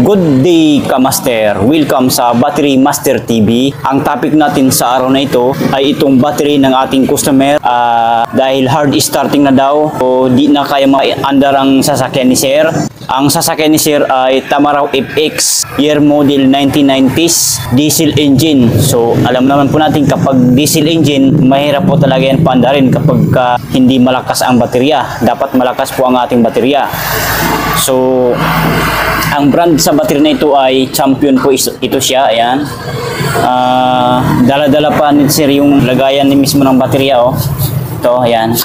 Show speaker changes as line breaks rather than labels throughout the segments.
Good day ka-master! Welcome sa Battery Master TV. Ang topic natin sa araw na ito ay itong battery ng ating customer dahil hard starting na daw o di na kaya ma-andar ang sasakyan ni Sir. Ang sasakyan ni Sir ay Tamaraw FX year model 1990s diesel engine. So alam naman po natin kapag diesel engine mahirap po talaga yan paandarin kapag hindi malakas ang baterya. Dapat malakas po ang ating baterya. So ang brand sa battery na ito ay Champion po ito siya. Ayan. Dala-dala pa ni Sir yung lagayan ni mismo ng baterya. Oh. Ito, ayan.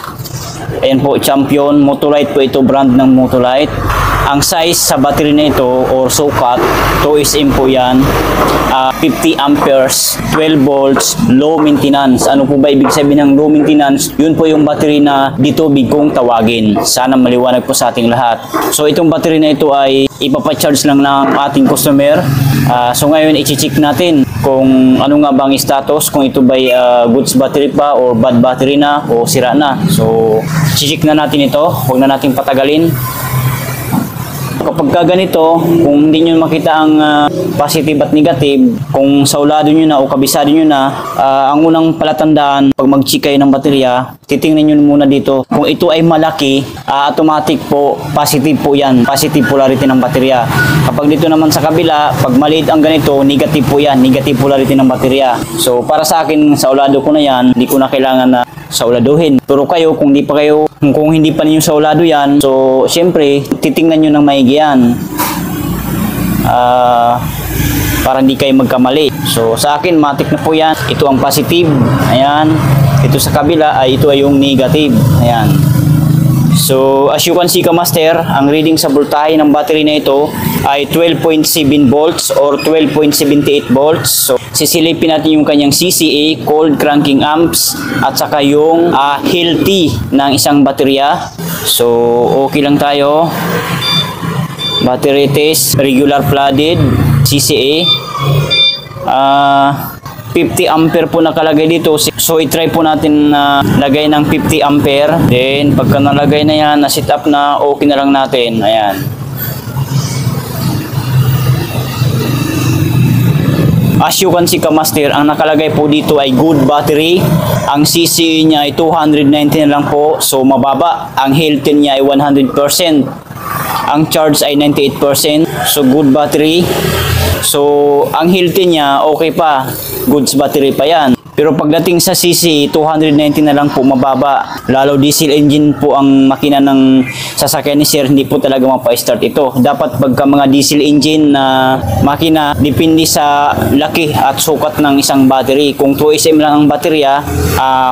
Ayan po, Champion. Motolite po ito, brand ng Motolite. Ang size sa battery na ito or sukat, 2SM po yan. 50 amperes, 12 volts, low maintenance. Ano po ba ibig sabihin ng low maintenance? Yun po yung battery na ditubig kung tawagin. Sana maliwanag po sa ating lahat. So itong battery na ito ay ipapacharge lang ng ating customer. So ngayon i-check natin kung ano nga bang status, kung ito ba goods battery pa or bad battery na o sira na. So i-check na natin ito. Huwag na natin patagalin. Kapag ganito, kung hindi nyo makita ang positive at negative, kung saulado nyo na o kabisado nyo na, ang unang palatandaan, pag mag-check kayo ng baterya, titingnan nyo muna dito. Kung ito ay malaki, automatic po, positive po yan. Positive polarity ng baterya. Kapag dito naman sa kabila, pag maliit ang ganito, negative po yan. Negative polarity ng baterya. So, para sa akin, saulado ko na yan, hindi ko na kailangan na sauladuhin. Pero kayo, kung hindi pa ninyo saulado yan, so, syempre, titingnan nyo ng maigi yan. Para hindi kayo magkamali. So, sa akin, matik na po yan. Ito ang positive. Ayan. Ito sa kabila, ito ay yung negative. Ayan. So, as you can see ka-master, ang reading sa voltahe ng battery na ito ay 12.7 volts or 12.78 volts. So, sisilipin natin yung kanyang CCA, cold cranking amps, at saka yung healthy ng isang baterya. So, okay lang tayo. Battery test, regular flooded, CCA. 50 ampere po nakalagay dito. So, i-try po natin na lagay ng 50 ampere. Then, pagka nalagay na yan, na-set up na, okay na lang natin. Ayan. As you can see ka-master, ang nakalagay po dito ay good battery. Ang CCA niya ay 219 lang po. So, mababa. Ang healthy niya ay 100%. Ang charge ay 98%. So, good battery. So, ang healthy niya, okay pa. Goods battery pa yan. Pero pagdating sa CC, 290 na lang po, mababa. Lalo diesel engine po ang makina ng sasakyan ni Sir, hindi po talaga mapa-start ito. Dapat pagka mga diesel engine na makina, depende sa laki at sukat ng isang battery. Kung 2SM lang ang baterya,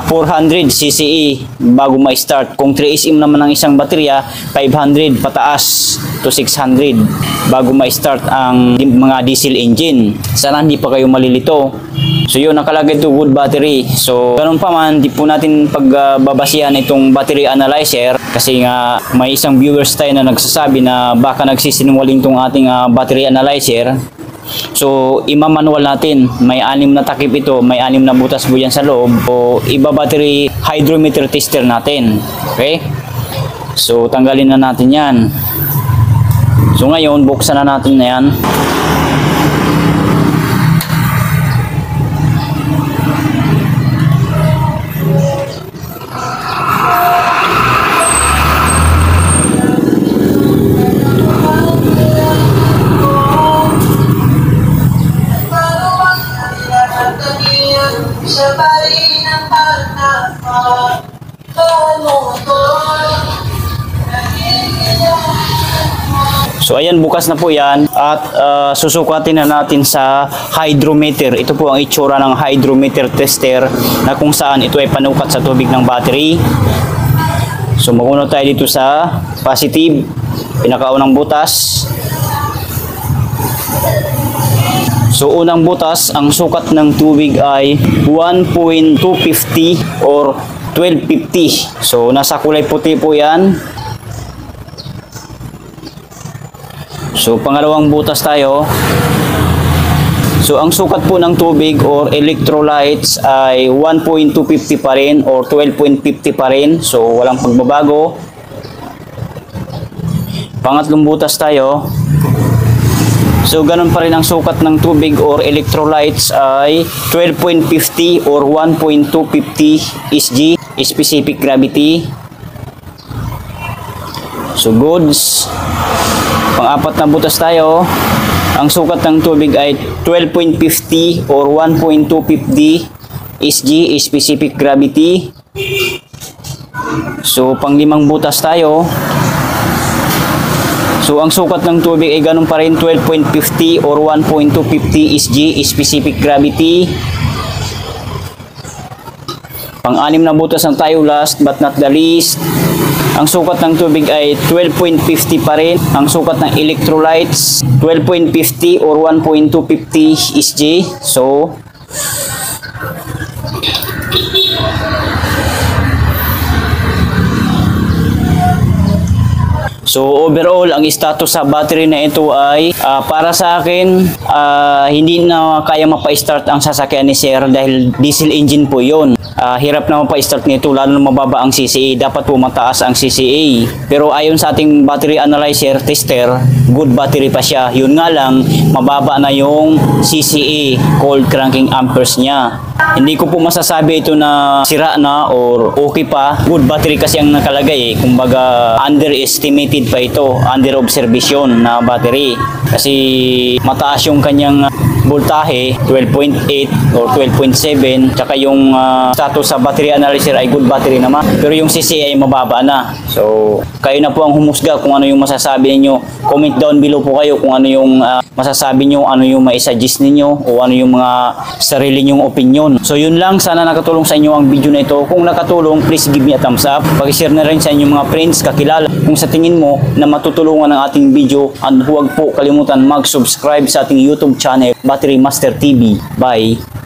400 CCE bago ma-start. Kung 3SM naman ang isang baterya, 500 pataas to 600 bago ma-start ang mga diesel engine. Sana hindi pa kayo malilito. So yun, nakalagay ito good battery. So ganun pa man, di po natin pagbabasihan itong battery analyzer kasi nga may isang viewers tayo na nagsasabi na baka nagsisinungaling itong ating battery analyzer. So imamanual natin, may 6 na takip ito, may 6 na butas po yan sa loob. O iba battery hydrometer tester natin. Okay? So tanggalin na natin yan. So ngayon, buksan na natin na yan. So ayan, bukas na po yan at susukatin na natin sa hydrometer. Ito po ang itsura ng hydrometer tester na kung saan ito ay panukat sa tubig ng battery. So mauna tayo dito sa positive, pinakaunang butas. So unang butas, ang sukat ng tubig ay 1.250 or 1250. So nasa kulay puti po yan. So pangalawang butas tayo. So ang sukat po ng tubig or electrolytes ay 1.250 pa rin or 12.50 pa rin. So walang pagbabago. Pangatlong butas tayo. So ganun pa rin ang sukat ng tubig or electrolytes ay 12.50 or 1.250 SG, specific gravity. So goods. Pang-apat na butas tayo. Ang sukat ng tubig ay 12.50 or 1.250 SG, specific gravity. So pang-limang butas tayo. So ang sukat ng tubig ay ganun pa rin, 12.50 or 1.250 SG, specific gravity. Pang-anim na butas na tayo, last but not the least. Ang sukat ng tubig ay 12.50 pa rin. Ang sukat ng electrolytes, 12.50 or 1.250 SG. So overall, ang status sa battery na ito ay para sa akin, hindi na kaya mapa-start ang sasakyan ni Sir dahil diesel engine po yun. Hirap na mapa-start nito, lalo na mababa ang CCA. Dapat po mataas ang CCA. Pero ayon sa ating battery analyzer tester, good battery pa siya. Yun nga lang, mababa na yung CCA, cold cranking amperes niya. Hindi ko po masasabi ito na sira na or okay pa. Good battery kasi ang nakalagay eh. Kumbaga underestimated pa ito, under observation na battery. Kasi mataas yung kanyang voltahe, 12.8 or 12.7. Tsaka yung status sa battery analyzer ay good battery naman. Pero yung CCA ay mababa na. So kayo na po ang humusga kung ano yung masasabi niyo. Comment down below po kayo kung ano yung masasabi niyo, ano yung maisuggest ninyo o ano yung mga sarili nyong opinion. So yun lang, sana nakatulong sa inyo ang video na ito. Kung nakatulong, please give me a thumbs up. Pag-share na rin sa inyong mga friends, kakilala kung sa tingin mo na matutulungan ng ating video. And huwag po kalimutan mag-subscribe sa ating YouTube channel, Battery Master TV. Bye!